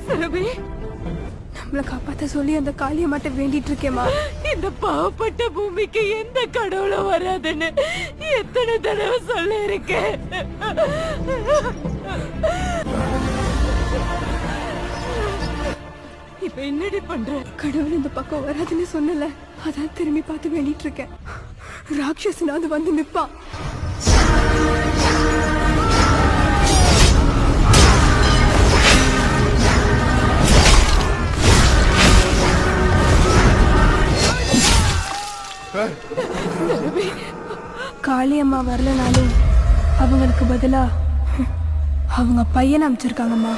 சுரபி, நம்மளை காப்பாத்த சொல்லி அந்த காளியம்மாட்ட வேண்டிட்டு இருக்கேம்மா. இந்த பாவப்பட்ட பூமிக்கு எந்த கடவுளும் வராதுன்னு எத்தனை தடவை சொல்ல இருக்கேன். இப்ப என்னடி பண்ற? கடவுள் இந்த பக்கம் வராதுன்னு சொன்னல, அதான் திரும்பி பார்த்து வேண்டிட்டு இருக்கேன். ராட்சசனாவது வந்து நிப்பான். காளியம்மா வரலனாலும் அவங்களுக்கு பதிலா அவங்க பையன் அமைச்சிருக்காங்கம்மா.